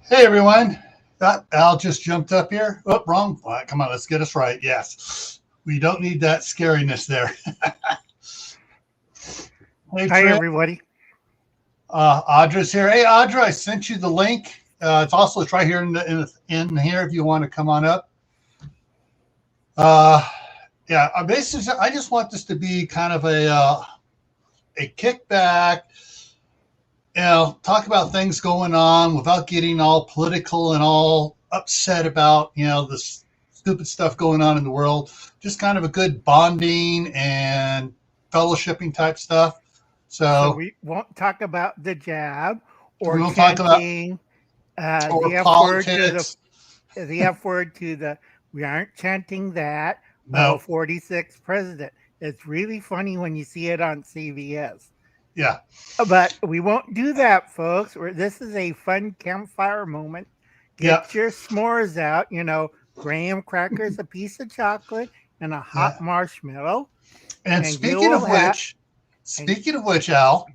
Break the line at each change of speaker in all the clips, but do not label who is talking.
Hey everyone, Al just jumped up here. Oh, wrong. All right, come on, let's get us right. Yes, we don't need that scariness there. Hey
Hi,
Trent,
everybody.
Audra's here. Hey Audra, I sent you the link. It's right here in here if you want to come on up. Uh, yeah, basically, I just want this to be kind of a kickback. Talk about things going on without getting all political and all upset about this stupid stuff going on in the world. Just kind of a good bonding and fellowshipping type stuff.
So
So
we won't talk about the jab
we
or
won't talk about
chanting
or
the F word to
politics.
the F word to the. We aren't chanting that. Oh,
No,
46th president. It's really funny when you see it on CBS.
yeah,
But we won't do that, folks. This is a fun campfire moment.
yeah,
Get your s'mores out. Graham crackers, a piece of chocolate, and a hot
yeah.
marshmallow.
And
And you will have. And
speaking of which, Al,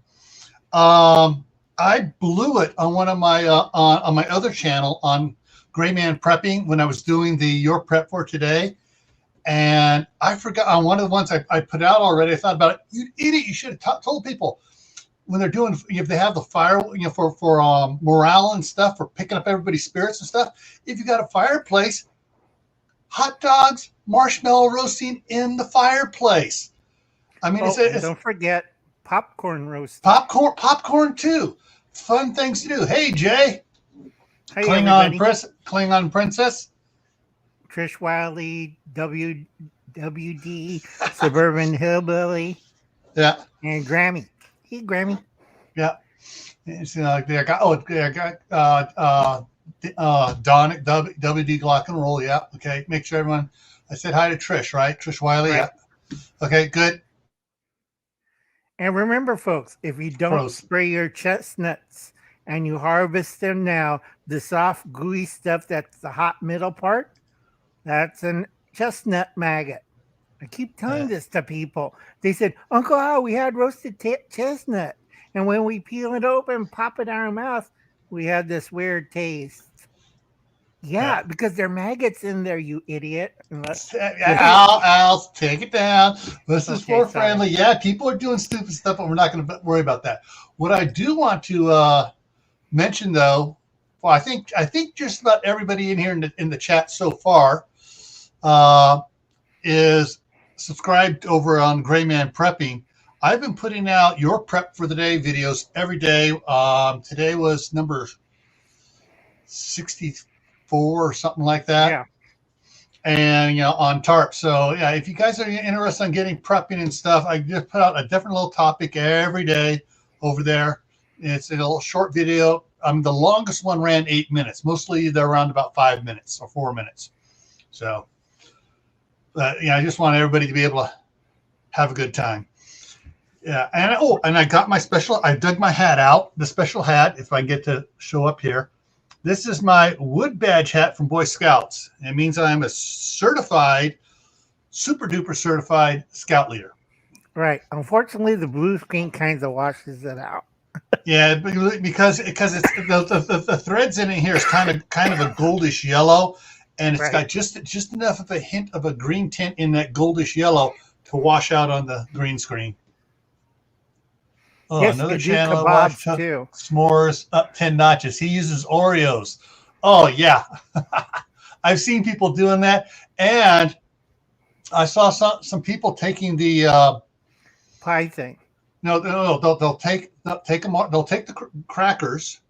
um, I blew it on one of my on my other channel on GrayManPrepping when I was doing the Your Prep for Today. And I forgot on one of the ones I put out already. I thought about it. You idiot! You should have told people when they're doing if they have the fire, for morale and stuff, for picking up everybody's spirits and stuff. If you got a fireplace, hot dogs, marshmallow roasting in the fireplace. I mean,
and
it's
don't forget popcorn roasting.
popcorn too. Fun things to do. Hey Jay,
Hey everybody,
Klingon princess.
Trish Wiley, WWD, Suburban Hillbilly,
Yeah,
and Grammy. Hey Grammy.
yeah. It's, I got Don WD Glock and Roll. Yeah, okay. Make sure everyone. I said hi to Trish, right? Trish Wiley.
Right.
Yeah. Okay, good.
And remember, folks, if you don't
Pros.
spray your chestnuts and you harvest them now, the soft, gooey stuff that's the hot middle part, that's a chestnut maggot. I keep telling this to people. They said, Uncle Al, we had roasted chestnut. And when we peel it open, pop it in our mouth, we had this weird taste. Yeah, because there are maggots in there, you idiot.
Al, take it down. This is
Okay,
for friendly. Yeah, people are doing stupid stuff, but we're not going to worry about that. What I do want to mention, though, well, I think just about everybody in here in the chat so far is subscribed over on GrayManPrepping. I've been putting out your prep for the day videos every day. Today was number 64 or something like that.
Yeah.
And on tarp. So yeah, if you guys are interested in getting prepping and stuff, I just put out a different little topic every day over there. It's a little short video. The longest one ran 8 minutes. Mostly they're around about 5 minutes or 4 minutes. So I just want everybody to be able to have a good time. Yeah, and I got my special. I dug my hat out. The special hat, if I get to show up here. This is my wood badge hat from Boy Scouts. It means I'm a certified, super duper certified scout leader.
Right. Unfortunately, the blue screen kind of washes it out.
Yeah, because it's the threads in it here is kind of a goldish yellow, and it's got just enough of a hint of a green tint in that goldish yellow to wash out on the green screen. Oh,
yes,
another
you
channel
do
I watch.
too.
S'mores up 10 notches. He uses Oreos. Oh yeah, I've seen people doing that, and I saw some people taking the
pie thing.
No, they'll take them. They'll take the crackers.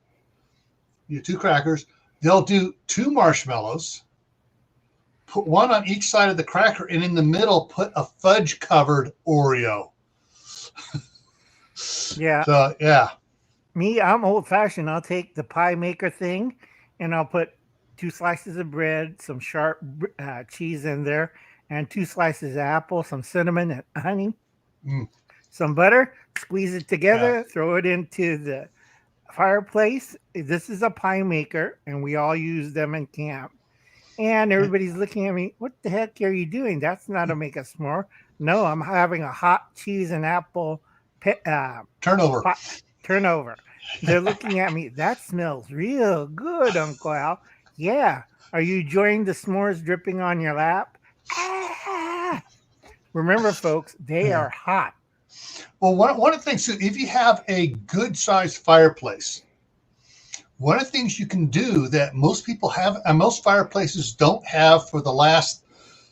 Two crackers. They'll do two marshmallows. Put one on each side of the cracker, and in the middle, put a fudge covered Oreo.
Yeah.
So yeah.
Me, I'm old fashioned. I'll take the pie maker thing, and I'll put 2 slices of bread, some sharp cheese in there, and 2 slices of apple, some cinnamon and honey, some butter. Squeeze it together, throw it into the fireplace. This is a pie maker, and we all use them in camp. And everybody's looking at me. What the heck are you doing? That's not to make a s'more. No, I'm having a hot cheese and apple turnover. They're looking at me. That smells real good, Uncle Al. Yeah. Are you enjoying the s'mores dripping on your lap? Ah! Remember, folks, they are hot.
Well, one of the things, if you have a good sized fireplace, one of the things you can do that most people have, and most fireplaces don't have for the last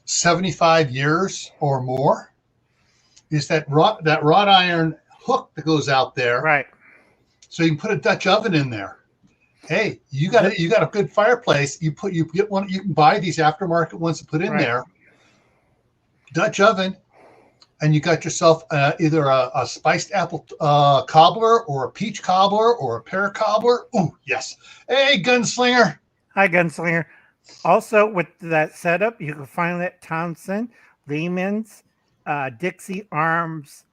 75 years or more, is that wrought iron hook that goes out there.
Right.
So you can put a Dutch oven in there. Hey, you got a good fireplace. You get one. You can buy these aftermarket ones to put in there. Dutch oven, and you got yourself either a spiced apple cobbler or a peach cobbler or a pear cobbler. Oh, yes. Hey, Gunslinger.
Hi, Gunslinger. Also, with that setup, you can find it at Townsend, Lehman's, Dixie Arms,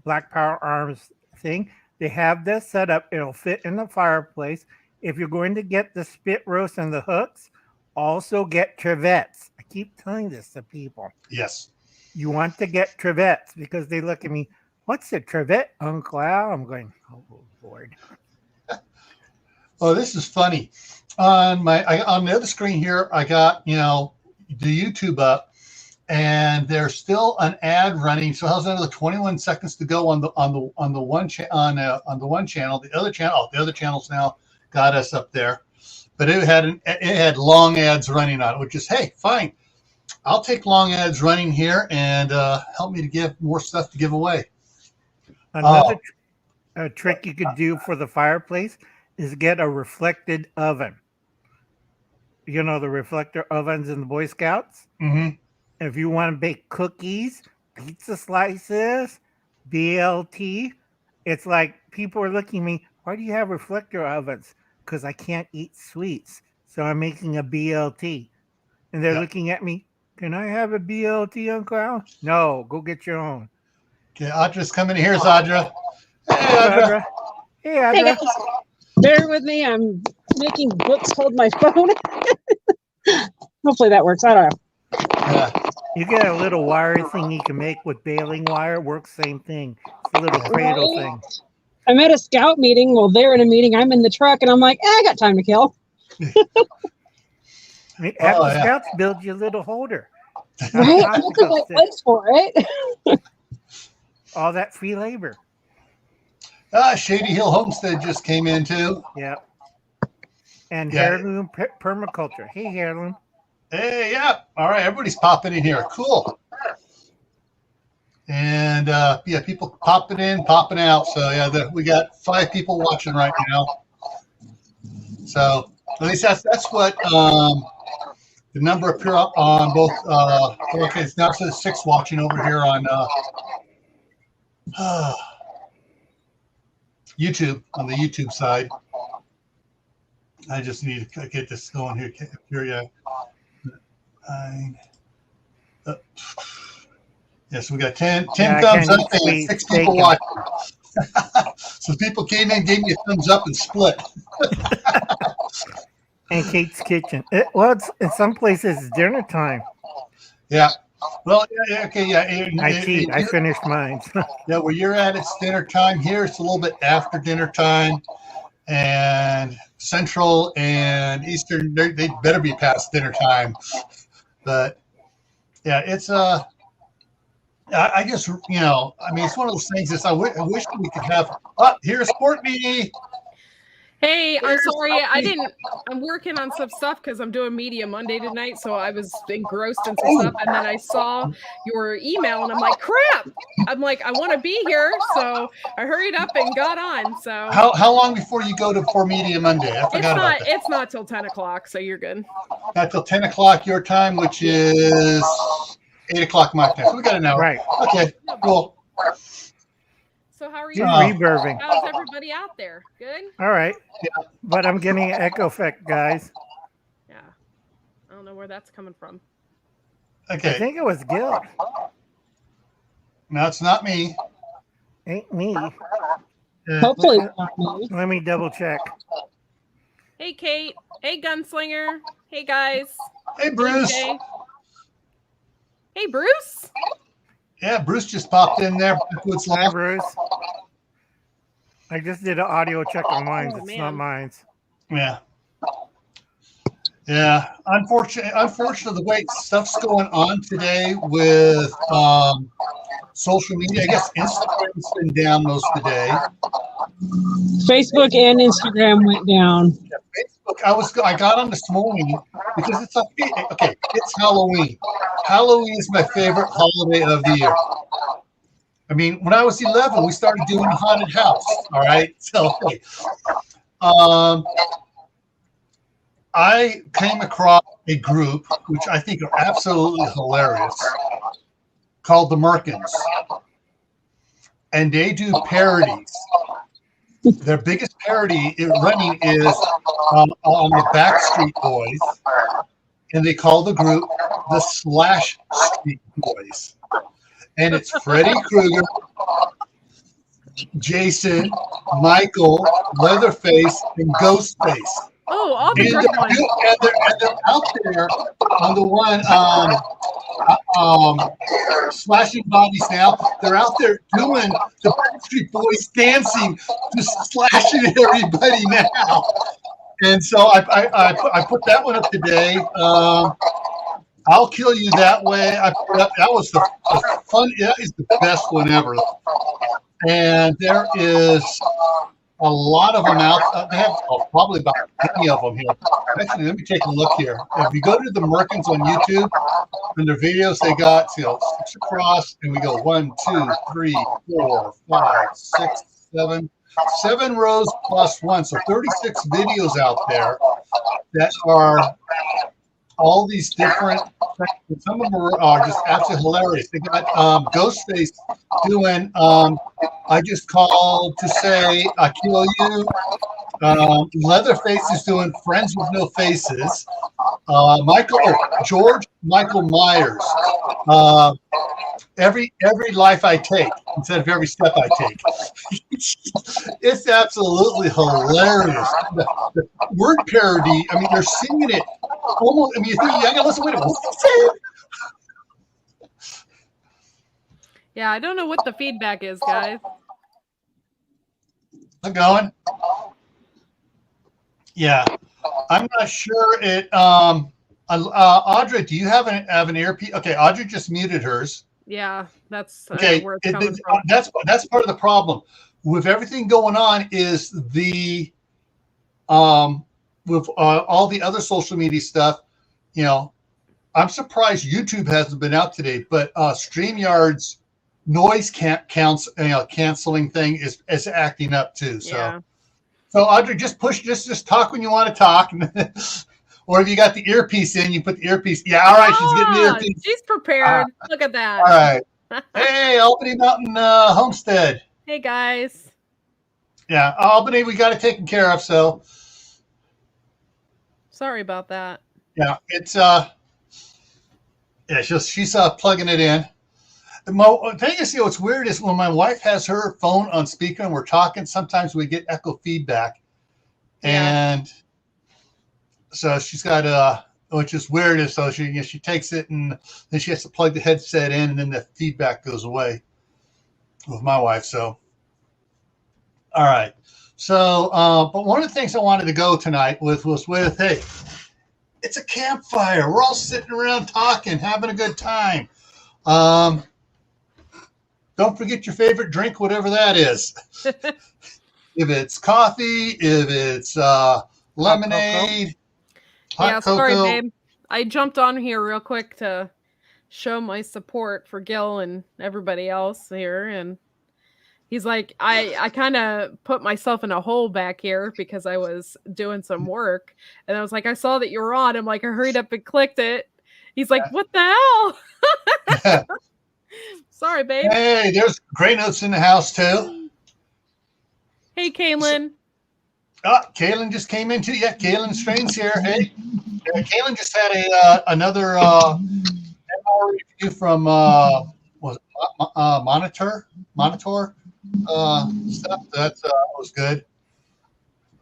Black Power Arms thing. They have this set up. It'll fit in the fireplace. If you're going to get the spit roast and the hooks, also get trevets. I keep telling this to people.
Yes.
You want to get trevets because they look at me, what's a trevet, Uncle Al? I'm going, oh, Lord.
Oh, this is funny. On the other screen here, I got, the YouTube up, and there's still an ad running. So how's another 21 seconds to go on the one channel. The other channels now got us up there, but it had long ads running on it, which is, hey, fine. I'll take long ads running here and help me to give more stuff to give away.
Another trick you could do for the fireplace is get a reflected oven. You know, the reflector ovens in the Boy Scouts?
Mm-hmm.
If you want to bake cookies, pizza slices, BLT, it's like people are looking at me, why do you have reflector ovens? Because I can't eat sweets. So I'm making a BLT. And they're looking at me, can I have a BLT, Uncle Al? No, go get your own.
Okay, Audra's coming in. Here's Audra. Hey, Audra.
Hey, Audra.
Hey, guys. Bear with me. I'm making books hold my phone. Hopefully that works. I don't know.
Yeah.
You get a little wire thing you can make with baling wire. Works same thing. It's a little cradle thing.
I'm at a scout meeting. Well, they're in a meeting. I'm in the truck, and I'm like, I got time to kill.
Have the scouts build you a little holder.
Right? That's a good place for it.
All that free labor.
Shady Hill Homestead just came in too.
Yeah. And Heirloom Permaculture. Hey, Heirloom.
Hey, yeah. All right, everybody's popping in here. Cool. And people popping in, popping out. So we got 5 people watching right now. So at least that's what the number appear up on both. Okay, it's now says 6 watching over here on YouTube, on the YouTube side. I just need to get this going here. Yeah. Yes, we got 10 thumbs up and 6 people watching. So people came in, gave me a thumbs up, and split.
And Kate's Kitchen. In some places it's dinner time.
Yeah. Well, okay, yeah.
I finished mine.
Yeah, where you're at, it's dinner time. Here, it's a little bit after dinner time. And Central and Eastern, they better be past dinner time. But yeah, it's I guess it's one of those things. I wish we could have. Here's Courtney.
Hey, I'm sorry. I'm working on some stuff because I'm doing Media Monday tonight. So I was engrossed in some stuff. And then I saw your email and I'm like, crap. I'm like, I want to be here. So I hurried up and got on. So
how long before you go for Media Monday? I forgot about that.
It's not till 10 o'clock. So you're good.
Not till 10 o'clock your time, which is 8 o'clock my time. So we got an hour.
Right.
Okay, cool.
So how are you?
Reverbing.
How's everybody out there? Good?
All right. Yeah. But I'm getting an echo effect, guys.
Yeah. I don't know where that's coming from.
Okay.
I think it was Gil.
No, it's not me.
Ain't me.
Hopefully it's not me.
Let me double check.
Hey, Kate. Hey, Gunslinger. Hey, guys.
Hey, Bruce.
Hey, Bruce.
Yeah, Bruce just popped in there.
Hi, Bruce. I just did an audio check on mine.
Oh,
It's
man.
not mine.
Yeah. Yeah. Unfortunately, the way stuff's going on today with social media, I guess Instagram's been down most of the day.
Facebook and Instagram went down.
Facebook, I got on this morning because it's okay. It's Halloween. Halloween is my favorite holiday of the year. I mean, when I was 11, we started doing haunted house. All right, so okay. I came across a group which I think are absolutely hilarious called the Merkins, and they do parodies. Their biggest parody running is on the Backstreet Boys, and they call the group the Slash Street Boys. And it's Freddy Krueger, Jason, Michael, Leatherface, and Ghostface.
Oh, all the
And
great ones.
they're out there on the one slashing bodies now. They're out there doing the Backstreet Boys dancing, just slashing everybody now. And so I put that one up today. I'll kill you that way. I put up, that was the fun. That is the best one ever. And there is a lot of them out. They have probably about 50 of them here. Actually, let me take a look here. If you go to the Merkins on YouTube, in their videos, they got 6 across, and we go 1, 2, 3, 4, 5, 6, 7. 7 rows plus 1, so 36 videos out there that are all these different. Some of them are just absolutely hilarious. They got Ghostface doing I just called to say I kill you. Leatherface is doing Friends with No Faces. George Michael Myers. Every life I take instead of every step I take. It's absolutely hilarious. The word parody. I mean, they're singing it almost. I mean, you think I gotta listen. Wait a minute.
Yeah, I don't know what the feedback is, guys.
How's it going? Yeah, I'm not sure it. Audrey, do you have an earpiece? Okay, Audrey just muted hers.
Yeah, that's
Okay.
where it's coming from.
That's part of the problem with everything going on. Is the with all the other social media stuff. You know, I'm surprised YouTube hasn't been out today, but StreamYard's noise canceling thing is acting up too. So,
Yeah.
So Audrey, just talk when you want to talk. Or if you got the earpiece in, you put the earpiece. Yeah, all right, she's getting the earpiece.
She's prepared. Look at that.
All right. Hey, Albany Mountain Homestead.
Hey, guys.
Yeah, Albany, we got it taken care of. So,
Sorry about that.
yeah, it's she's plugging it in. The thing is, what's weird is when my wife has her phone on speaker and we're talking, sometimes we get echo feedback, and so she's got which is weird. Is so she takes it and then she has to plug the headset in, and then the feedback goes away with my wife. So, all right. So, but one of the things I wanted to go tonight was with hey, it's a campfire. We're all sitting around talking, having a good time. Don't forget your favorite drink, whatever that is. If it's coffee, if it's lemonade, hot cocoa.
Sorry, babe. I jumped on here real quick to show my support for Gil and everybody else here. And he's like, I kind of put myself in a hole back here because I was doing some work. And I was like, I saw that you were on. I'm like, I hurried up and clicked it. He's like, what the hell? Sorry, babe.
Hey, there's Gray Notes in the house too.
Hey, Kaylin.
Kaylin just came in too. Yeah, Kaylin Strain's here. Hey, Kaylin just had another review from was it Monitor stuff. That was good.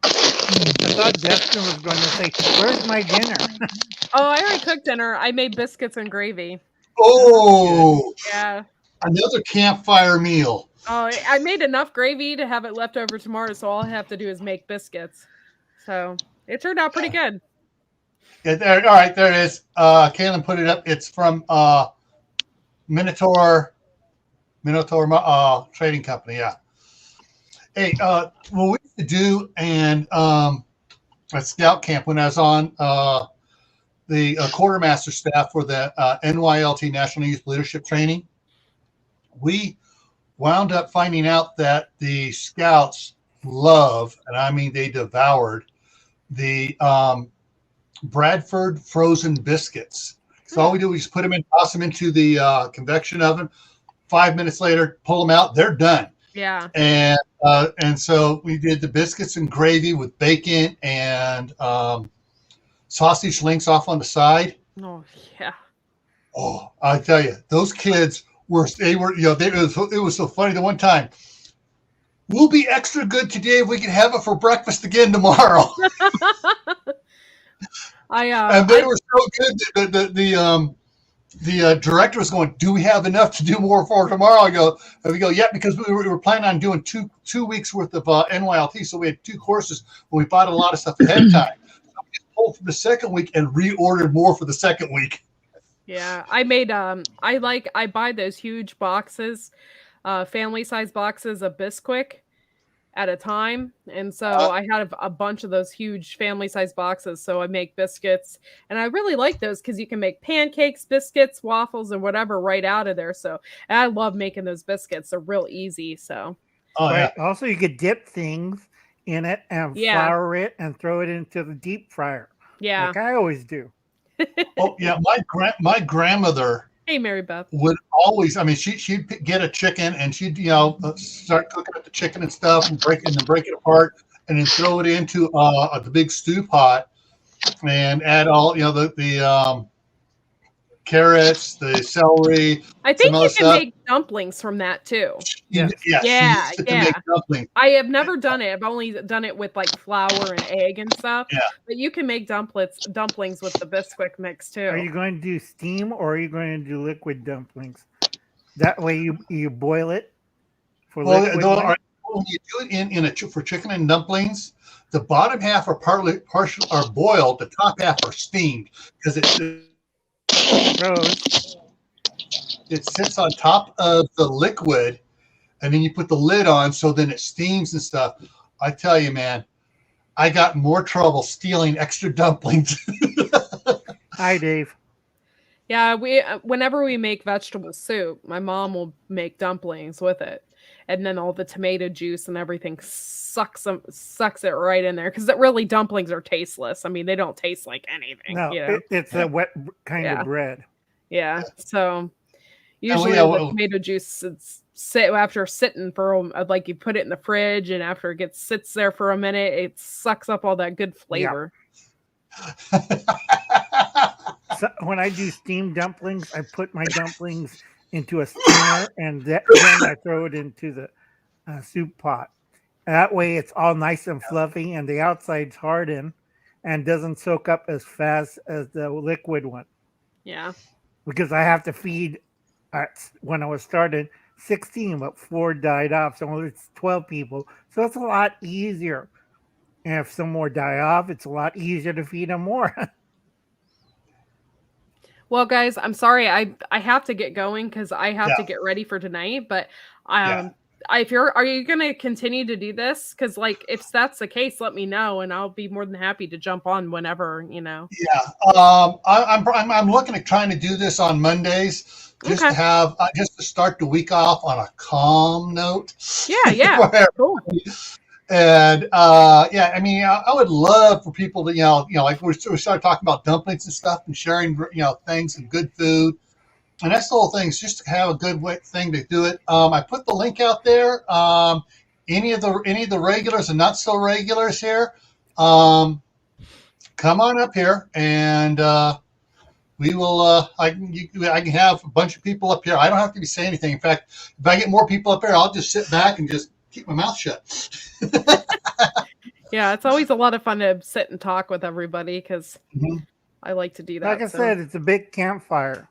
I thought Destin was going to say, "Where's my dinner?"
Oh, I already cooked dinner. I made biscuits and gravy.
Oh,
Yeah.
another campfire meal.
I made enough gravy to have it left over tomorrow, so all I have to do is make biscuits. So it turned out pretty good.
Yeah, there, all right, there it is. Kaylin put it up. It's from Minotaur Trading Company. Yeah. Hey, what we used to do and at Scout Camp when I was on the quartermaster staff for the NYLT National Youth Leadership Training, we wound up finding out that the Scouts love, and I mean they devoured, the Bradford frozen biscuits. So all we do is put them in, toss them into the convection oven. 5 minutes later, pull them out. They're done.
Yeah.
And so we did the biscuits and gravy with bacon and sausage links off on the side.
Oh yeah.
Oh, I tell you, those kids it was so funny. The one time, we'll be extra good today if we can have it for breakfast again tomorrow. And they were so good that the director was going, "Do we have enough to do more for tomorrow?" We go, yeah, because we were planning on doing two weeks worth of NYLT, so we had 2 courses, but we bought a lot of stuff ahead of time. So we just pulled from the second week and reordered more for the second week.
Yeah, I made I buy those huge boxes, family size boxes of Bisquick at a time, and so I had a bunch of those huge family size boxes. So I make biscuits, and I really like those because you can make pancakes, biscuits, waffles, and whatever right out of there. So and I love making those biscuits; they're real easy. So
right. Also, you could dip things in it and flour it and throw it into the deep fryer.
Yeah,
like I always do.
Oh yeah, my grandmother,
hey Mary Beth,
would always, I mean, she'd get a chicken and she'd start cooking up the chicken and stuff and break it apart and then throw it into the big stew pot and add all the carrots, the celery.
I think you can make dumplings from that too.
Yeah. Make dumplings.
I have never done it. I've only done it with like flour and egg and stuff.
Yeah.
But you can make dumplings with the Bisquick mix too.
Are you going to do steam or are you going to do liquid dumplings? That way you boil it for liquid.
When you do it for chicken and dumplings, the bottom half are partially boiled. The top half are steamed because it sits on top of the liquid, and then you put the lid on, so then it steams and stuff. I tell you, man, I got more trouble stealing extra dumplings.
Hi, Dave.
Yeah, whenever we make vegetable soup, my mom will make dumplings with it, and then all the tomato juice and everything sucks it right in there because dumplings are tasteless. I mean, they don't taste like anything.
No, it's a wet kind of bread.
Yeah, so usually the tomato juice after sitting for like you put it in the fridge, and after it sits there for a minute, it sucks up all that good flavor.
Yeah. So when I do steamed dumplings, I put my dumplings into a steamer and then I throw it into the soup pot. That way it's all nice and fluffy and the outside's hardened and doesn't soak up as fast as the liquid one.
Yeah. Because
I have to feed, when I was started, 16, but 4 died off. So it's 12 people. So it's a lot easier. And if some more die off, it's a lot easier to feed them more.
Well, guys, I'm sorry. I have to get going because I have to get ready for tonight. But are you going to continue to do this? Because if that's the case, let me know, and I'll be more than happy to jump on whenever.
Yeah, I'm looking at trying to do this on Mondays just to have just to start the week off on a calm note.
Yeah, cool.
And I mean, I would love for people to, like we started talking about dumplings and stuff and sharing, things and good food. And that's the whole thing, is just to have a good thing to do it. I put the link out there. Any of the regulars and not so regulars here, come on up here and we will. I can have a bunch of people up here. I don't have to say anything. In fact, if I get more people up here, I'll just sit back and just keep my mouth shut.
Yeah, it's always a lot of fun to sit and talk with everybody because I like to do that.
Like I said, it's a big campfire.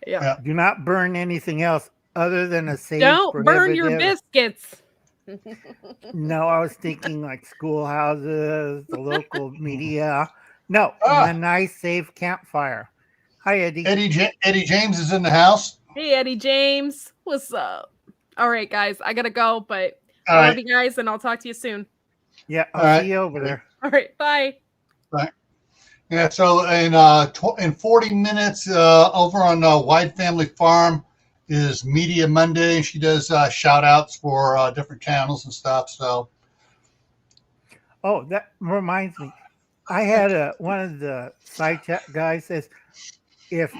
Yeah.
Do not burn anything else other than a safe
Don't burn your
prohibitive.
biscuits.
No, I was thinking like schoolhouses, the local media. No,
Ah.
a nice, safe campfire. Hi, Eddie.
Eddie James is in the house.
Hey, Eddie James. What's up? All right, guys. I got to go, but
All
I
right.
love you guys, and I'll talk to you soon.
Yeah,
All
I'll
right.
see you over there.
All right. Bye.
Yeah, so in 40 minutes over on Wide Family Farm is Media Monday, and she does shout outs for different channels and stuff. So,
Oh, that reminds me. I had one of the side chat guys says, if,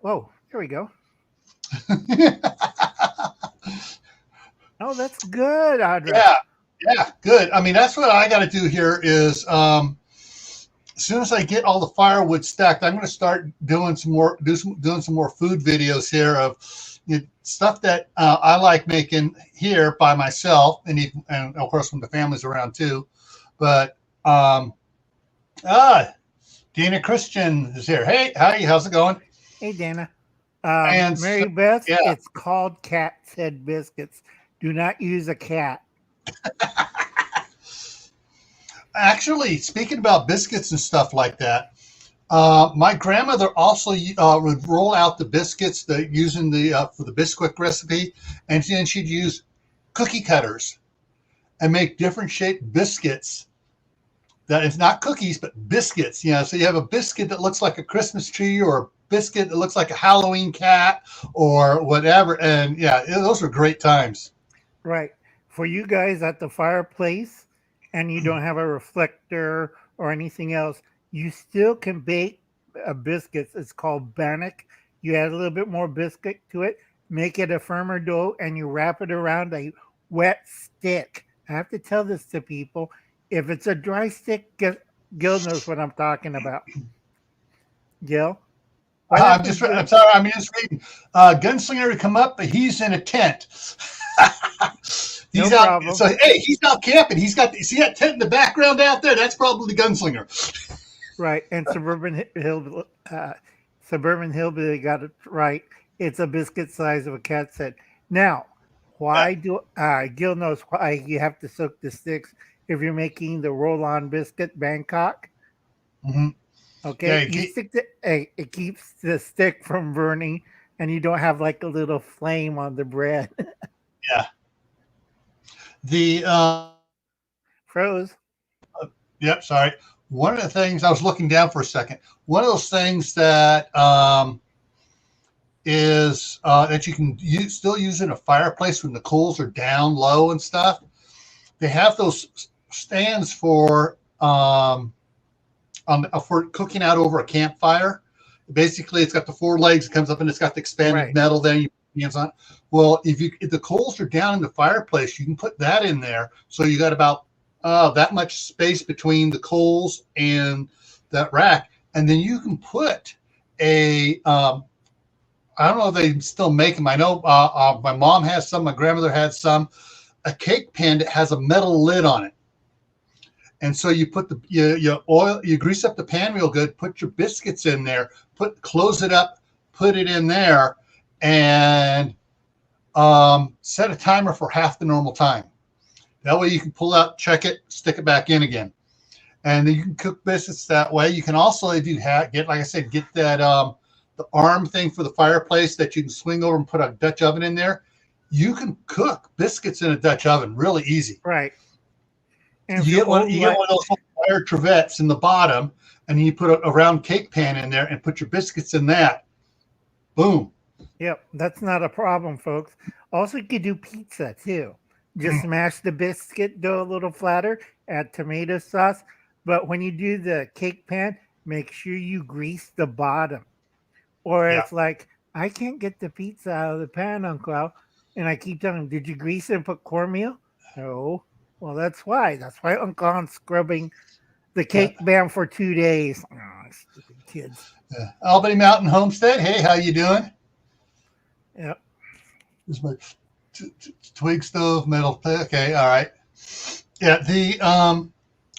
oh, here we go. Oh, that's good, Audra.
yeah, good. I mean, that's what I got to do here is as soon as I get all the firewood stacked, I'm going to start doing some more food videos here of stuff that I like making here by myself, and of course when the family's around too. But Dana Christian is here. Hey, how's it going?
Hey, Dana.
And
Mary Beth,
yeah.
it's called Cat's Head Biscuits. Do not use a cat.
Actually, speaking about biscuits and stuff like that, my grandmother also would roll out the biscuits using for the Bisquick recipe, and then she'd use cookie cutters and make different shaped biscuits. That is not cookies, but biscuits. So you have a biscuit that looks like a Christmas tree, or a biscuit that looks like a Halloween cat, or whatever. And yeah, those were great times.
Right. For you guys at the fireplace, and you don't have a reflector or anything else, you still can bake biscuits. It's called bannock. You add a little bit more biscuit to it, make it a firmer dough, and you wrap it around a wet stick. I have to tell this to people. If it's a dry stick, Gil knows what I'm talking about. Gil?
I'm sorry. I'm just reading. Gunslinger to come up, but he's in a tent. He's
No
out.
problem.
So hey, he's out camping. See that tent in the background out there? That's probably the Gunslinger.
Right. And Suburban Hillbilly got it right. It's a biscuit size of a cat's head. Now, why do Gil knows why you have to soak the sticks if you're making the roll-on biscuit Bangkok?
Mm-hmm.
Okay, it keeps the stick from burning, and you don't have like a little flame on the bread.
Yeah. The
Froze.
Yep. Sorry. One of the things I was looking down for a second. One of those things that is that you can still use in a fireplace when the coals are down low and stuff. They have those stands for cooking out over a campfire. Basically, it's got the four legs. It comes up and it's got the expanded metal. Then you put your hands on it. Well, if the coals are down in the fireplace, you can put that in there. So you got about that much space between the coals and that rack, and then you can put a I don't know if they still make them. I know my mom has some. My grandmother had some. A cake pan that has a metal lid on it. And so you put you grease up the pan real good, put your biscuits in there, close it up, put it in there, and set a timer for half the normal time. That way you can pull out, check it, stick it back in again. And then you can cook biscuits that way. You can also, if you get, like I said, get that the arm thing for the fireplace that you can swing over and put a Dutch oven in there. You can cook biscuits in a Dutch oven really easy.
Right. And
you get one of those wire trevettes in the bottom, and then you put a round cake pan in there and put your biscuits in that. Boom.
Yep, that's not a problem, folks. Also, you could do pizza too. Just smash the biscuit dough a little flatter, add tomato sauce. But when you do the cake pan, make sure you grease the bottom. Or it's like, I can't get the pizza out of the pan, Uncle Al. And I keep telling him, did you grease it and put cornmeal? No. Well, that's why. That's why Uncle Al's scrubbing the cake pan for 2 days. Oh, stupid kids.
Albany Mountain Homestead. Hey, how you doing?
Yep.
This is my twig stove, metal. Okay, all right. Yeah, the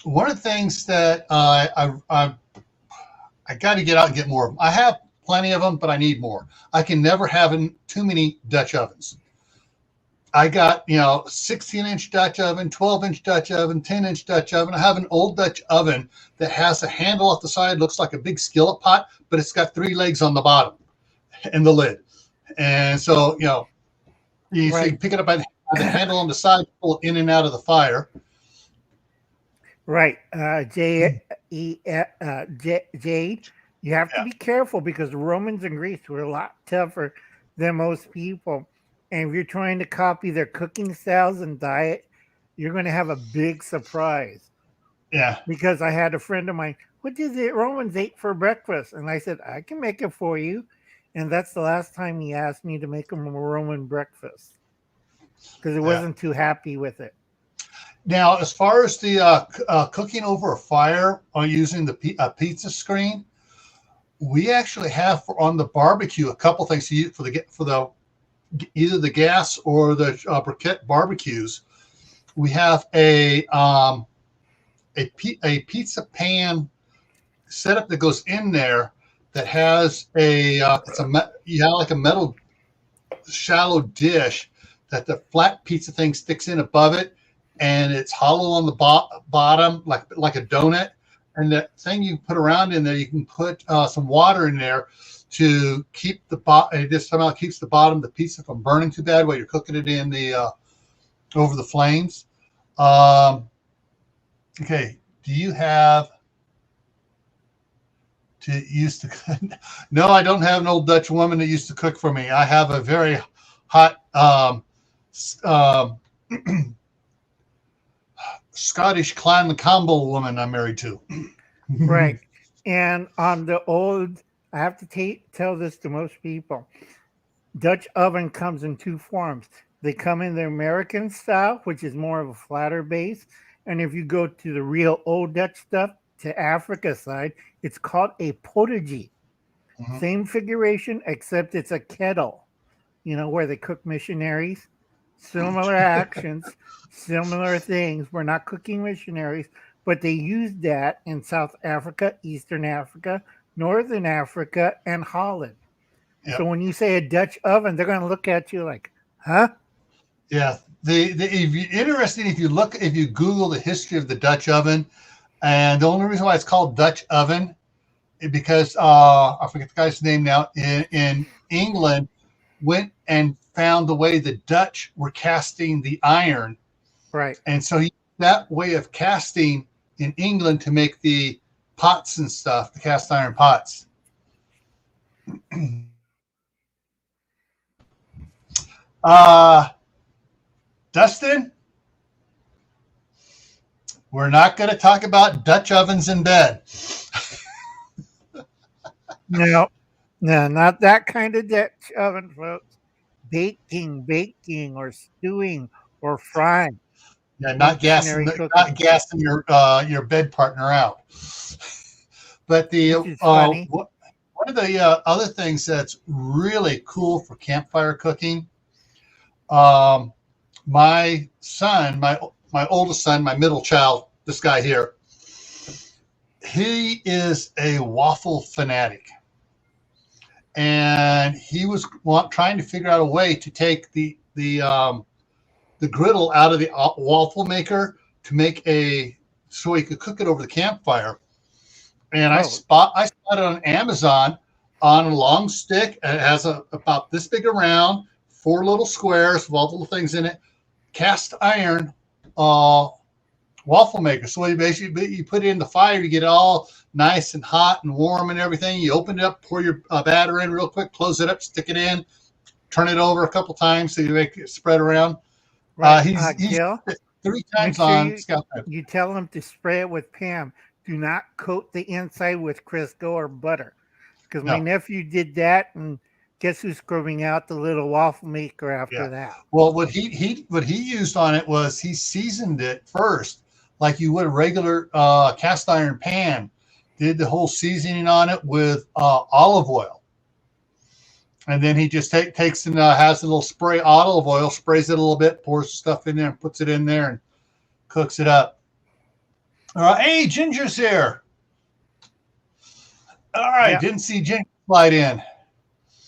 one of the things that I got to get out and get more of them. I have plenty of them, but I need more. I can never have too many Dutch ovens. I got, 16-inch Dutch oven, 12-inch Dutch oven, 10-inch Dutch oven. I have an old Dutch oven that has a handle off the side, looks like a big skillet pot, but it's got 3 legs on the bottom and the lid. And so, you can pick it up by the handle on the side, pull it in and out of the fire.
Right. Jade, you have to be careful because the Romans and Greeks were a lot tougher than most people. And if you're trying to copy their cooking styles and diet, you're going to have a big surprise.
Yeah.
Because I had a friend of mine, what did the Romans eat for breakfast? And I said, I can make it for you. And that's the last time he asked me to make him a Roman breakfast because he wasn't too happy with it.
Now, as far as the cooking over a fire or using the pizza screen, we actually have on the barbecue a couple things to use for the either the gas or the briquette barbecues. We have a pizza pan setup that goes in there that has like a metal shallow dish that the flat pizza thing sticks in above it, and it's hollow on the bottom like a donut. And the thing you put around in there, you can put some water in there to keep it just somehow keeps the bottom of the pizza from burning too bad while you're cooking it in the over the flames. Okay, do you have used to? No, I don't have an old Dutch woman that used to cook for me. I have a very hot Scottish Clan Campbell woman I'm married to.
Right. And on the old, I have to tell this to most people, Dutch oven comes in 2 forms. They come in the American style, which is more of a flatter base. And if you go to the real old Dutch stuff, to Africa side, it's called a potage. Mm-hmm. Same figuration, except it's a kettle, where they cook missionaries. Similar actions, similar things. We're not cooking missionaries, but they used that in South Africa, Eastern Africa, Northern Africa, and Holland. Yep. So when you say a Dutch oven, they're going to look at you like, huh?
Yeah. If you Google the history of the Dutch oven, and the only reason why it's called Dutch oven is because I forget the guy's name now in England went and found the way the Dutch were casting the iron.
Right.
And so that way of casting in England to make the pots and stuff, the cast iron pots. Dustin, we're not going to talk about Dutch ovens in bed.
No, not that kind of Dutch oven, folks. Baking, or stewing, or frying.
Yeah, not gassing your bed partner out. But one of the other things that's really cool for campfire cooking, my son, my oldest son, my middle child, this guy here, he is a waffle fanatic. And he was trying to figure out a way to take the griddle out of the waffle maker to make so he could cook it over the campfire. And I spotted it on Amazon on a long stick. It has about this big around, 4 little squares with all the little things in it, cast iron waffle maker. So you put it in the fire, you get it all nice and hot and warm and everything. You open it up, pour your batter in real quick, close it up, stick it in, turn it over a couple times so you make it spread around.
Right.
He's
Gil,
3 times on.
You tell him to spray it with Pam. Do not coat the inside with Crisco or butter, because my nephew did that, and guess who's scrubbing out the little waffle maker after that?
Well, what he used on it was he seasoned it first like you would a regular cast iron pan. Did the whole seasoning on it with olive oil. And then he just takes and has a little spray olive oil, sprays it a little bit, pours stuff in there, and puts it in there and cooks it up. All right. Hey, Ginger's here. All right. Yeah. Didn't see Ginger slide in.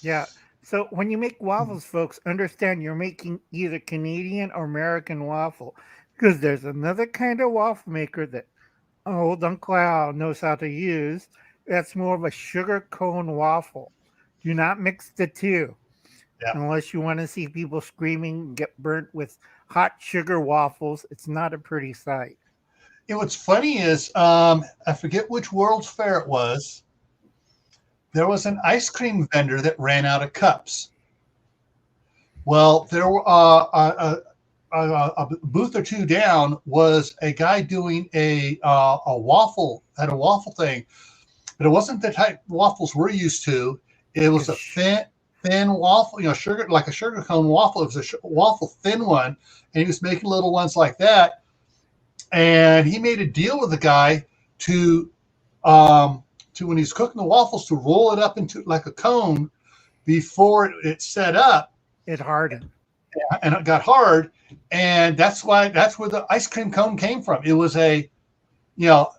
Yeah. So when you make waffles, folks, understand you're making either Canadian or American waffle, because there's another kind of waffle maker that old Uncle Al knows how to use. That's more of a sugar cone waffle. Do not mix the two
Yeah.
unless you want to see people screaming and get burnt with hot sugar waffles. It's not a pretty sight.
What's funny is I forget which World's Fair it was. There was an ice cream vendor that ran out of cups. Well, there were a booth or two down was a guy doing a waffle, had a waffle thing, but it wasn't the type of waffles we're used to. It was a thin waffle, sugar, like a sugar cone waffle. It was a waffle thin one, and he was making little ones like that. And he made a deal with the guy to when he's cooking the waffles to roll it up into like a cone before it set up.
It hardened.
And it got hard. And that's where the ice cream cone came from. It was a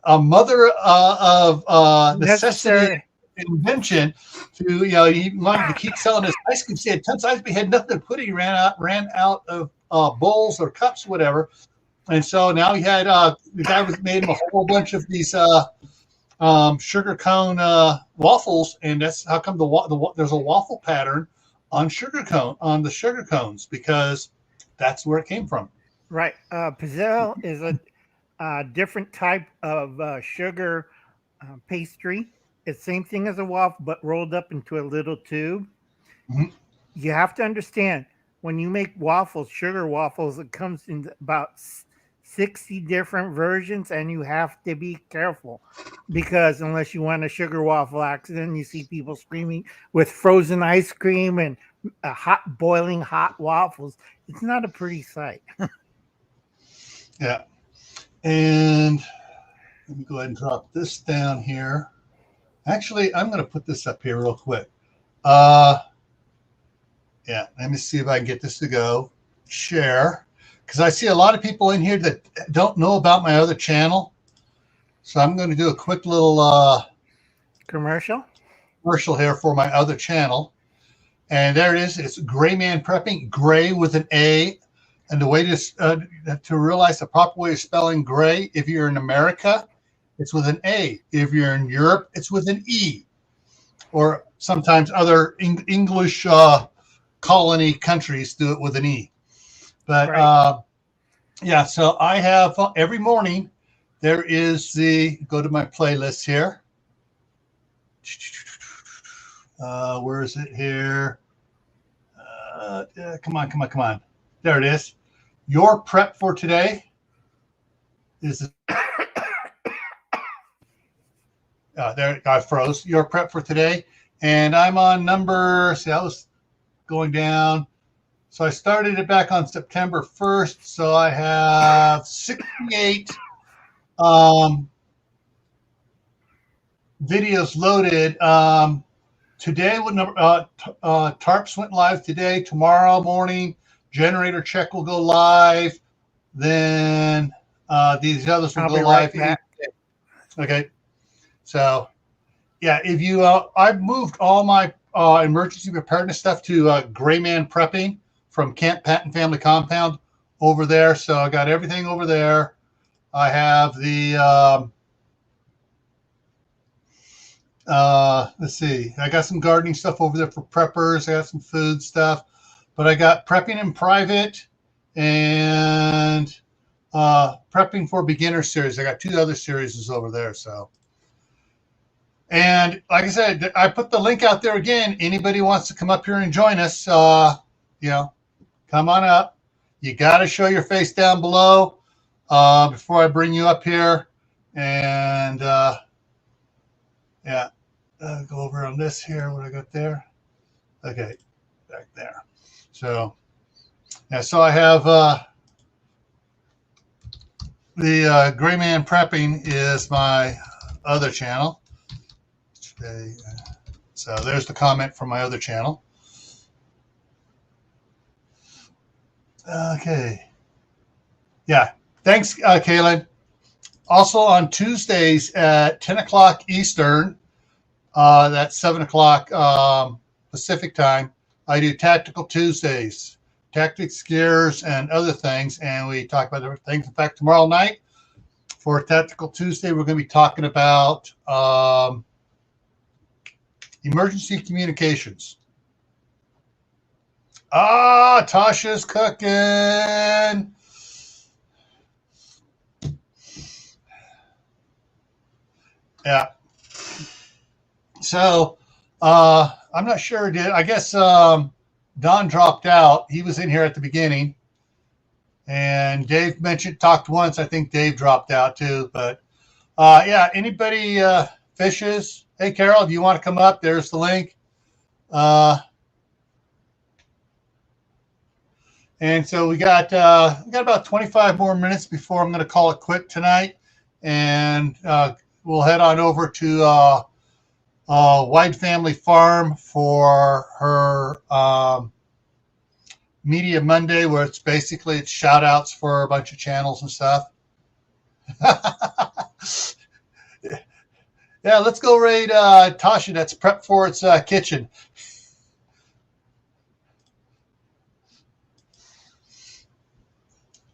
mother of necessity invention to, he wanted to keep selling his ice cream. He had tons of ice cream. He had nothing to put it. He ran out of bowls or cups, whatever. And so now he had the guy made him a whole bunch of these sugar cone waffles, and that's how come there's a waffle pattern on the sugar cones, because that's where it came from.
Right. Pizzelle is a different type of sugar pastry. It's the same thing as a waffle, but rolled up into a little tube. Mm-hmm. You have to understand, when you make waffles, sugar waffles, it comes in about 60 different versions, and you have to be careful, because unless you want a sugar waffle accident, you see people screaming with frozen ice cream and boiling hot waffles. It's not a pretty sight.
Yeah. And let me go ahead and drop this down here. Actually, I'm going to put this up here real quick. Yeah, let me see if I can get this to go. Share. Because I see a lot of people in here that don't know about my other channel. So I'm going to do a quick little
commercial
here for my other channel. And there it is. It's GrayManPrepping, Gray with an A. And the way to realize the proper way of spelling gray, if you're in America, it's with an A. If you're in Europe, it's with an E. Or sometimes other English colony countries do it with an E. But right. Yeah, so I have every morning, there is go to my playlist here. Where is it here? Come on. There it is. Your prep for today is there. I froze. Your prep for today, and I'm on number. See, I was going down. So I started it back on September 1st. So I have 68 videos loaded. Today, tarps went live today. Tomorrow morning, generator check will go live. Then these others will go live. Okay. So, yeah, if you, I've moved all my emergency preparedness stuff to GrayManPrepping from Camppatton Family Compound over there. So I got everything over there. I have the, let's see, I got some gardening stuff over there for preppers. I got some food stuff, but I got prepping in private and prepping for beginners series. I got 2 other series over there. So, and like I said, I put the link out there again. Anybody wants to come up here and join us, come on up. You got to show your face down below before I bring you up here. And yeah, go over on this here. What I got there? Okay, back there. So, yeah, so I have the GrayManPrepping is my other channel. So there's the comment from my other channel. Okay. Yeah. Thanks, Kaylin. Also on Tuesdays at 10 o'clock Eastern, That's 7 o'clock Pacific time. I do Tactical Tuesdays, tactics, scares, and other things, and we talk about different things. In fact, tomorrow night for Tactical Tuesday, we're going to be talking about emergency communications. Tasha's cooking. Yeah. So I'm not sure. I guess Don dropped out. He was in here at the beginning, and Dave talked once. I think Dave dropped out too. But yeah, anybody fishes? Hey, Carol, if you want to come up, there's the link. And so we got about 25 more minutes before I'm going to call it quit tonight, and we'll head on over to Wide Family Farm for her Media Monday, where it's basically shout outs for a bunch of channels and stuff. Yeah, let's go raid Tasha. That's Prep for its kitchen.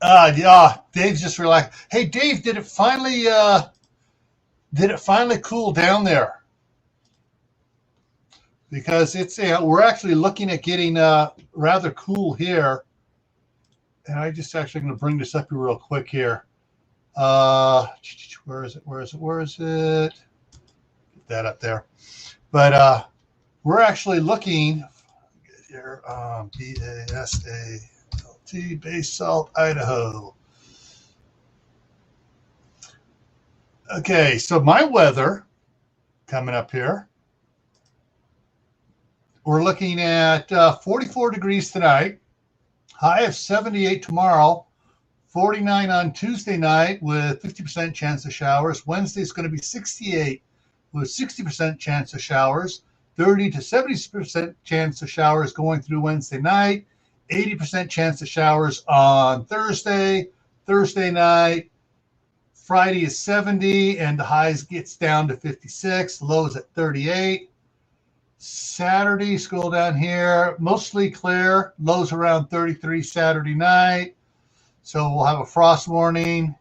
Yeah, Dave's just relaxed. Hey, Dave, did it finally cool down there? Because it's we're actually looking at getting rather cool here, and I just actually going to bring this up real quick here. Where is it? Get that up there. But we're actually looking here. BASALT, Base Salt, Idaho. Okay, so my weather coming up here. We're looking at 44 degrees tonight, high of 78 tomorrow, 49 on Tuesday night with 50% chance of showers. Wednesday is going to be 68 with 60% chance of showers, 30 to 70% chance of showers going through Wednesday night, 80% chance of showers on Thursday night. Friday is 70 and the highs gets down to 56, lows at 38. Saturday, scroll down here, mostly clear, lows around 33 Saturday night. So we'll have a frost warning.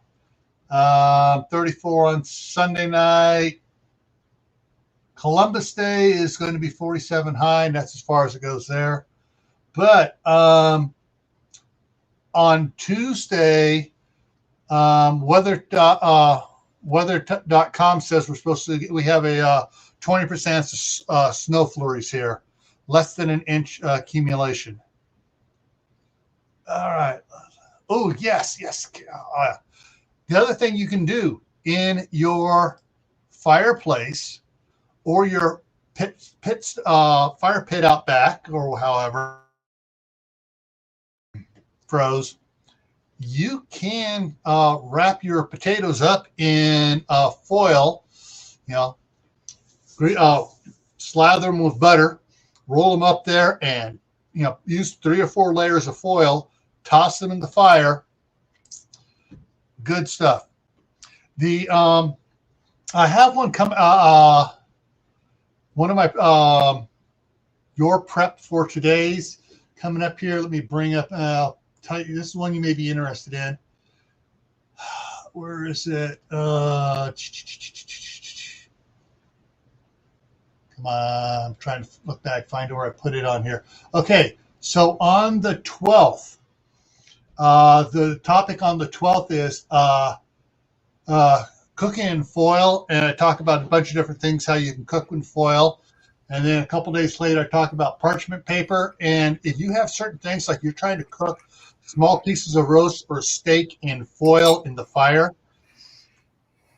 34 on Sunday night. Columbus Day is going to be 47 high, and that's as far as it goes there. But on Tuesday, weather.com says we have a 20% snow flurries here, less than an inch accumulation. All right. Oh, yes. The other thing you can do in your fireplace or your fire pit out back, or however froze, you can wrap your potatoes up in foil, slather them with butter, roll them up there, and use 3 or 4 layers of foil, toss them in the fire. Good stuff. I have one come one of my your prep for today's coming up here. Let me bring up tell you, this is one you may be interested in. Where is it? Come on, I'm trying to look back, find where I put it on here. Okay, so on the 12th, the topic on the 12th is cooking in foil, and I talk about a bunch of different things, how you can cook in foil. And then a couple days later, I talk about parchment paper. And if you have certain things, like you're trying to cook small pieces of roast or steak in foil in the fire,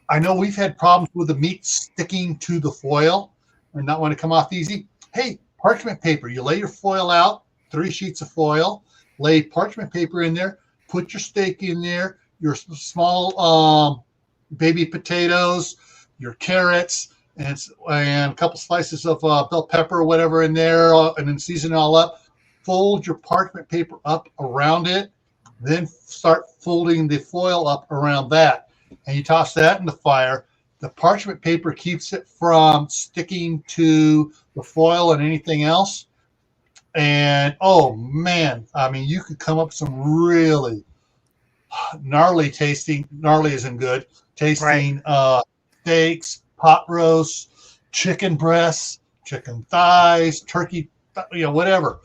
I know we've had problems with the meat sticking to the foil and not want to come off easy. Hey, parchment paper, you lay your foil out, 3 sheets of foil, lay parchment paper in there, put your steak in there, your small baby potatoes, your carrots, and a couple slices of bell pepper or whatever in there, and then season it all up. Fold your parchment paper up around it, then start folding the foil up around that. And you toss that in the fire. The parchment paper keeps it from sticking to the foil and anything else. And oh man, I mean, you could come up with some really gnarly isn't good, tasting steaks, pot roasts, chicken breasts, chicken thighs, turkey, whatever.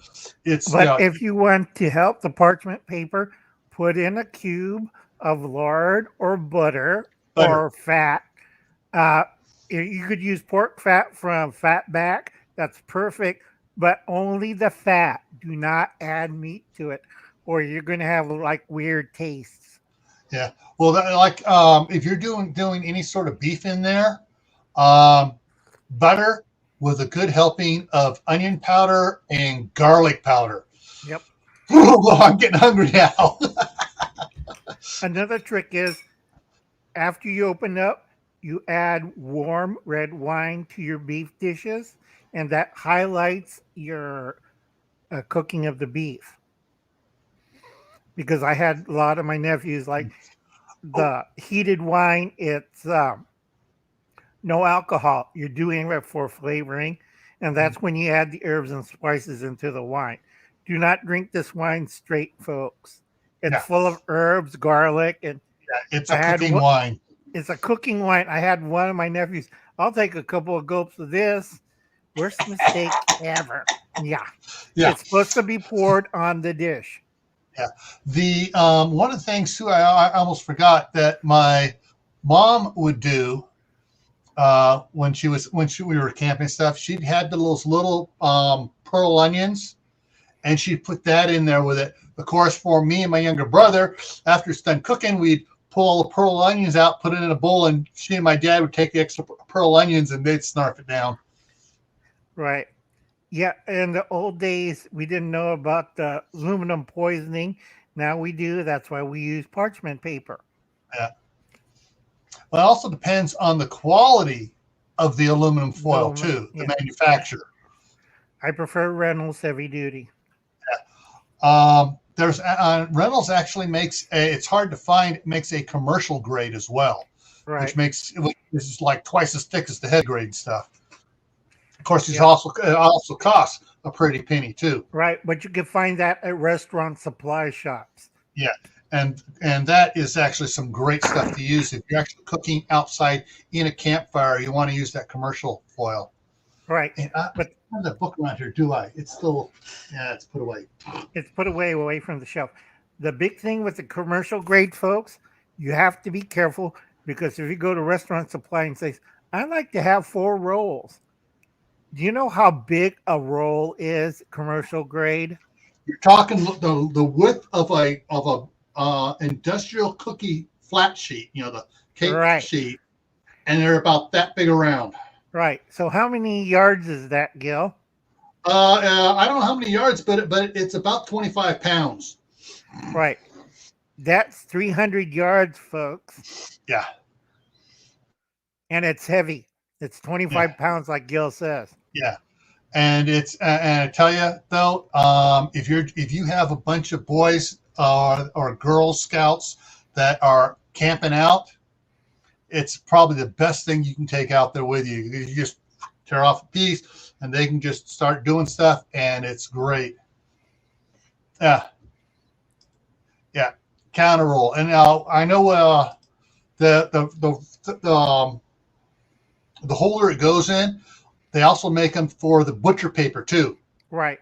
But if you want to help the parchment paper, put in a cube of lard or butter. Or fat. You could use pork fat from Fatback. That's perfect, but only the fat. Do not add meat to it, or you're going to have like weird tastes.
Yeah. Well, if you're doing any sort of beef in there, butter with a good helping of onion powder and garlic powder.
Yep.
I'm getting hungry now.
Another trick is, after you open up, you add warm red wine to your beef dishes, and that highlights your cooking of the beef. Because I had a lot of my nephews like the heated wine. It's no alcohol. You're doing it for flavoring, and that's when you add the herbs and spices into the wine. Do not drink this wine straight, folks. It's full of herbs, garlic, and
it's a cooking wine.
It's a cooking wine. I had one of my nephews. I'll take a couple of gulps of this. Worst mistake ever. Yeah. It's supposed to be poured on the dish.
Yeah. The one of the things too, I almost forgot that my mom would do when we were camping and stuff. She'd had those little pearl onions, and she'd put that in there with it. Of course, for me and my younger brother, after it's done cooking, we'd pull all the pearl onions out, put it in a bowl, and she and my dad would take the extra pearl onions and they'd snarf it down.
Right. Yeah. In the old days, we didn't know about the aluminum poisoning. Now we do. That's why we use parchment paper.
Yeah. Well, it also depends on the quality of the aluminum foil too, the manufacturer.
I prefer Reynolds heavy duty.
Yeah. There's Reynolds actually it's hard to find. It makes a commercial grade as well, which is like twice as thick as the head grade stuff. Of course, it also costs a pretty penny too.
Right, but you can find that at restaurant supply shops.
Yeah, and that is actually some great stuff to use if you're actually cooking outside in a campfire. You want to use that commercial foil.
Right,
but I have that book around here, do I? It's still, it's put away.
It's put away from the shelf. The big thing with the commercial grade, folks, you have to be careful, because if you go to restaurant supply and say, I like to have 4 rolls. Do you know how big a roll is, commercial grade?
You're talking the width of a industrial cookie flat sheet, the cake sheet, and they're about that big around.
Right. So how many yards is that, Gil?
I don't know how many yards, but it's about 25 pounds.
Right. That's 300 yards, folks.
Yeah.
And it's heavy. It's 25 pounds, like Gil says.
Yeah. And and I tell you though, if you have a bunch of boys or Girl Scouts that are camping out, it's probably the best thing you can take out there with you. You just tear off a piece and they can just start doing stuff, and it's great. Yeah. Yeah. Counter roll. And now I know the holder it goes in, they also make them for the butcher paper too.
Right.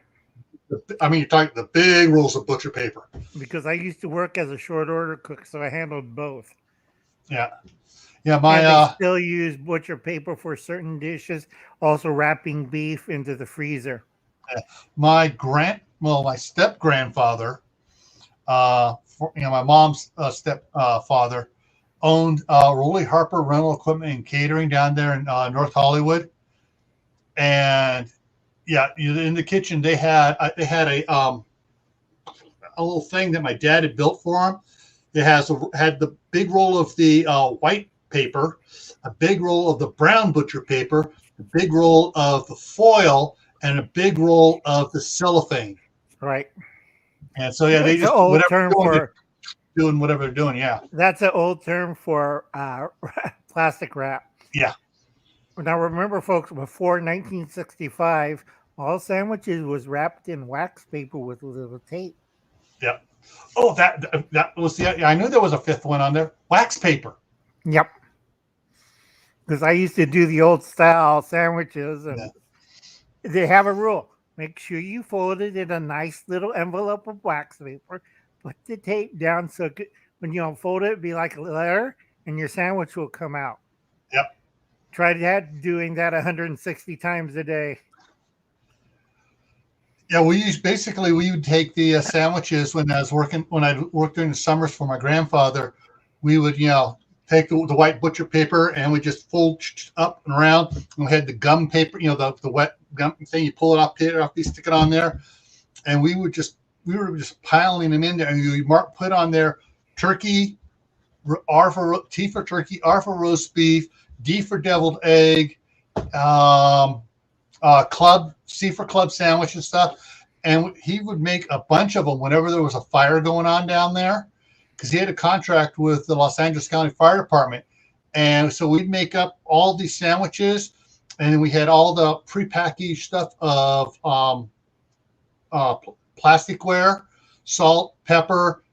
I mean, you're talking the big rolls of butcher paper.
Because I used to work as a short order cook, so I handled both.
Yeah. Yeah, I
still use butcher paper for certain dishes, also wrapping beef into the freezer.
My step grandfather, my mom's stepfather, owned Rolly Harper Rental Equipment and Catering down there in North Hollywood, and in the kitchen they had a little thing that my dad had built for him. It had the big roll of the white paper, a big roll of the brown butcher paper, a big roll of the foil, and a big roll of the cellophane.
Right.
And so they just doing whatever they're doing. Yeah.
That's an old term for plastic wrap.
Yeah.
Now remember, folks, before 1965, all sandwiches was wrapped in wax paper with a little tape.
Yeah. Oh, that was the. I knew there was a fifth one on there. Wax paper.
Yep. Because I used to do the old style sandwiches, and they have a rule. Make sure you fold it in a nice little envelope of wax paper. Put the tape down so when you unfold it, it'd be like a letter, and your sandwich will come out.
Yep.
Try doing that 160 times a day.
Yeah, we would take the sandwiches when I worked during the summers for my grandfather. We would, take the white butcher paper and we just fold up and around. And we had the gum paper, the wet gum thing. You pull it off, you stick it on there, and we were just piling them in there. And you put on there turkey, T for turkey, R for roast beef, D for deviled egg, club, C for club sandwich and stuff. And he would make a bunch of them whenever there was a fire going on down there, because he had a contract with the Los Angeles County Fire Department. And so we'd make up all these sandwiches, and then we had all the prepackaged stuff of plasticware, salt, pepper,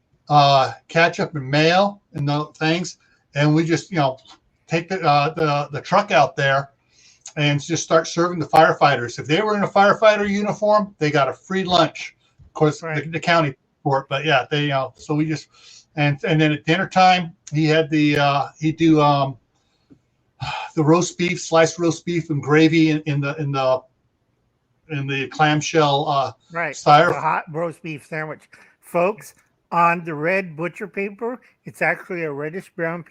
ketchup, and mayo, and the things. And we just, take the truck out there and just start serving the firefighters. If they were in a firefighter uniform, they got a free lunch. Of course, right. the county for it, but yeah, they, so we just, and then at dinner time, he had he'd do the roast beef, sliced roast beef and gravy in the clamshell styrofoam.
A hot roast beef sandwich. Folks, on the red butcher paper, it's actually a reddish brown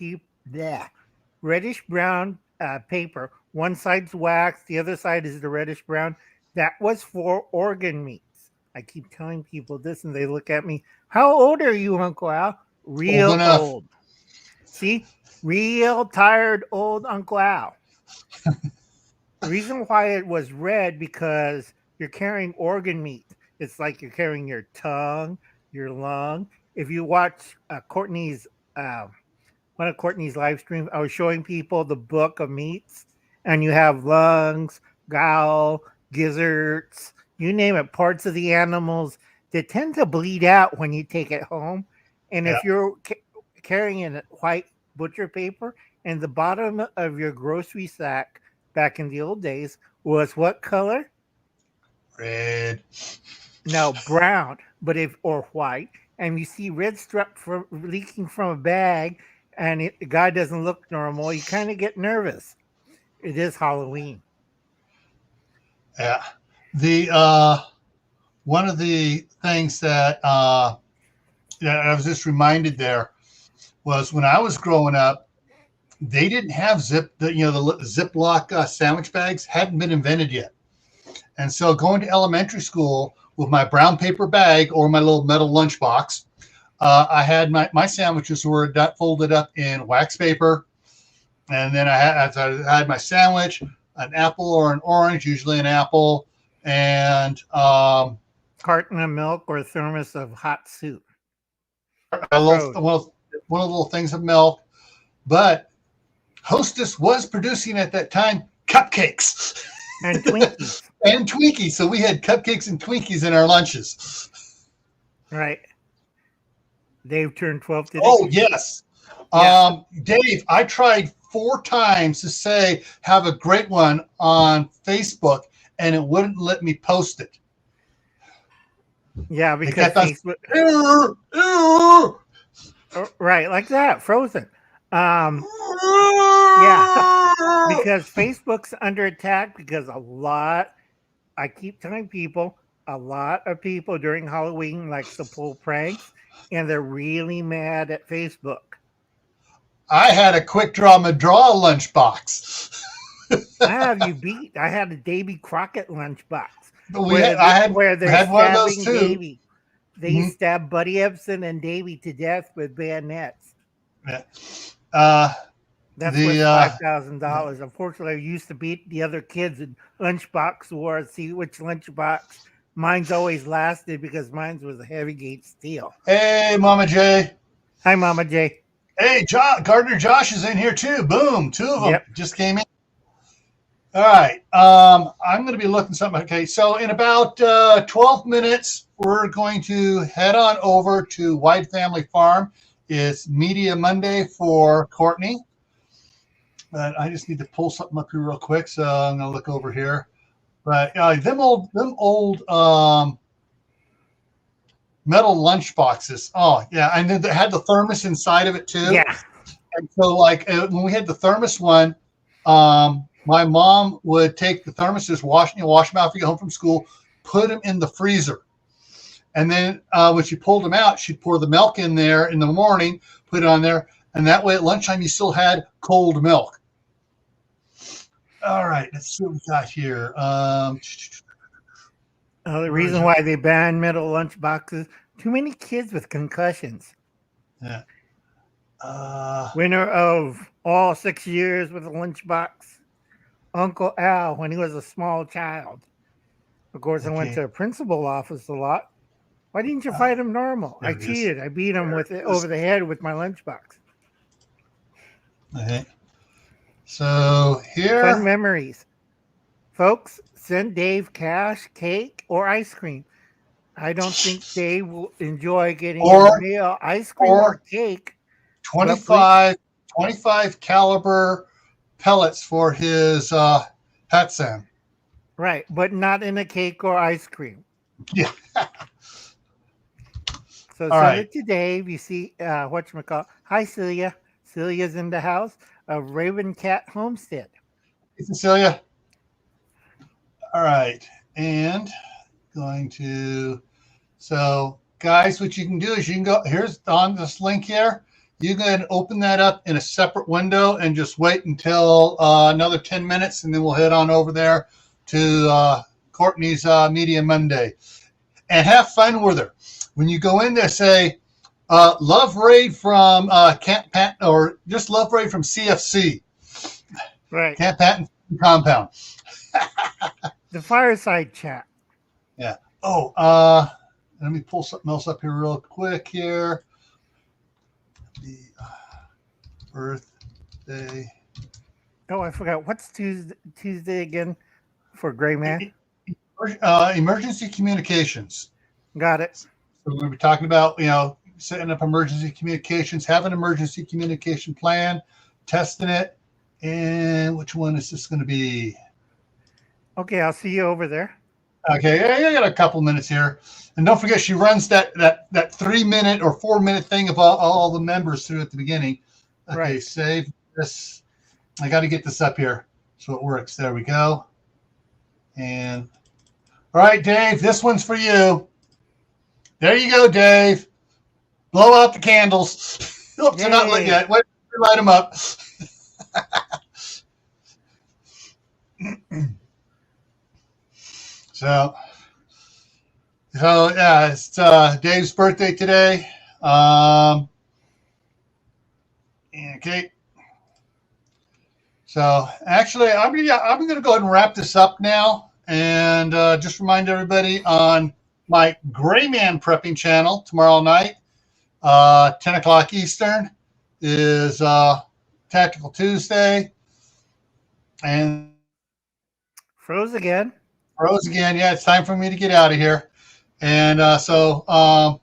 paper. One side's wax, the other side is the reddish brown. That was for organ meats. I keep telling people this, and they look at me. How old are you, Uncle Al? Real old. See? Real tired old Uncle Al. The reason why it was red, because you're carrying organ meat. It's like you're carrying your tongue, your lung. If you watch Courtney's one of Courtney's live streams, I was showing people the book of meats, and you have lungs, gall, gizzards, you name it, parts of the animals that tend to bleed out when you take it home. And if you're carrying in white butcher paper, and the bottom of your grocery sack back in the old days was what color?
Red.
No, brown, or white. And you see red strip leaking from a bag, and the guy doesn't look normal. You kind of get nervous. It is Halloween.
Yeah. The one of the things that I was just reminded there was when I was growing up, they didn't have the Ziploc sandwich bags hadn't been invented yet. And so going to elementary school with my brown paper bag or my little metal lunchbox, I had my sandwiches were folded up in wax paper. And then I had my sandwich, an apple or an orange, usually an apple, and
carton of milk or a thermos of hot soup.
One of the little things of milk. But Hostess was producing at that time cupcakes.
And Twinkies.
And Twinkies. So we had cupcakes and Twinkies in our lunches.
Right. Dave turned 12 today.
Oh, yes. Yeah. Dave, I tried 4 times to have a great one on Facebook, and it wouldn't let me post it.
Yeah, because Facebook. Right, like that, frozen. Yeah, because Facebook's under attack because I keep telling people, a lot of people during Halloween likes to pull pranks, and they're really mad at Facebook.
I had a quick draw lunchbox.
I have you beat. I had a Davy Crockett lunchbox.
Where they're stabbing
Davy. They stabbed Buddy Ebsen and Davy to death with bayonets.
Yeah.
That's worth $5,000. Unfortunately, I used to beat the other kids in lunchbox wars. See which lunchbox. Mine's always lasted because mine was a heavy gauge steel.
Hey, Mama J.
Hi, Mama J.
Hey, Gardener Josh is in here too. Boom, 2 of them
Yep.
just came in. All right, I'm going to be looking something. Okay, so in about 12 minutes, we're going to head on over to Wide Family Farm. It's Media Monday for Courtney. But I just need to pull something up here real quick, so I'm going to look over here. But them old metal lunchboxes. Oh yeah, and then they had the thermos inside of it too.
Yeah.
And so like when we had the thermos one, my mom would take the thermoses, wash them out after you get home from school, put them in the freezer, and then when she pulled them out, she'd pour the milk in there in the morning, put it on there, and that way at lunchtime you still had cold milk. All right, let's see what we got here.
The reason why they banned metal lunchboxes, too many kids with concussions.
Yeah.
Winner of all 6 years with a lunchbox, Uncle Al, when he was a small child. Of course, I went to the principal office a lot. Why didn't you fight him normal? I cheated. I beat him with it over the head with my lunchbox.
Okay. So here.
Fun memories. Folks, send Dave cash, cake, or ice cream. I don't think Dave will enjoy getting in the mail ice cream or cake.
25 caliber pellets for his hat sand.
Right, but not in a cake or ice cream.
Yeah.
So send it to Dave. You see whatchamacallit. Hi, Celia. Celia's in the house of Raven Cat Homestead.
Hey, Cecilia. All right. And going to, so guys, what you can do is you can go, here's on this link here. You go ahead and open that up in a separate window and just wait until another 10 minutes, and then we'll head on over there to Courtney's Media Monday. And have fun with her. When you go in there, say, Love Raid from Camppatton, or just Love Raid from CFC.
Right.
Camppatton Compound.
The Fireside chat.
Yeah. Oh, let me pull something else up here real quick here. The birthday.
Oh, I forgot. What's Tuesday again for GrayMan?
Emergency communications.
Got it.
So we're going to be talking about, setting up emergency communications, have an emergency communication plan, testing it, and which one is this going to be?
Okay, I'll see you over there.
Okay, I got a couple minutes here. And don't forget, she runs that 3-minute or 4-minute thing of all the members through at the beginning. Okay,
right.
Save this. I got to get this up here so it works. There we go. And all right, Dave, this one's for you. There you go, Dave. Blow out the candles. Oops, they're not lit yet. Wait, light them up. So yeah, it's Dave's birthday today. Okay. So actually, I'm gonna go ahead and wrap this up now, and just remind everybody on my GrayManPrepping channel tomorrow night, 10 o'clock Eastern, is Tactical Tuesday, and
Froze again.
Yeah, it's time for me to get out of here. And so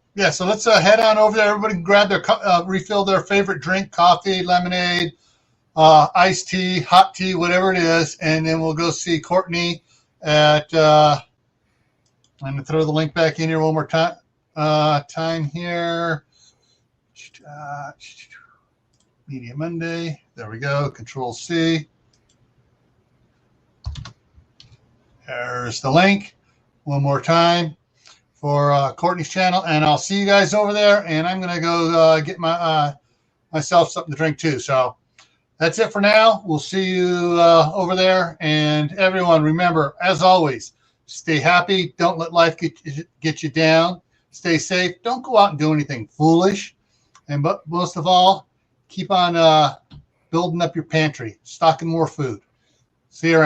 let's head on over there. Everybody can grab their refill their favorite drink, coffee, lemonade, iced tea, hot tea, whatever it is, and then we'll go see Courtney at I'm gonna throw the link back in here one more time. Time here. Media Monday. There we go. Control C. There's the link one more time for Courtney's channel, and I'll see you guys over there. And I'm gonna go get myself something to drink too. So that's it for now. We'll see you over there. And everyone, remember, as always, stay happy. Don't let life get you down. Stay safe. Don't go out and do anything foolish. And but most of all, keep on building up your pantry, stocking more food. See you around.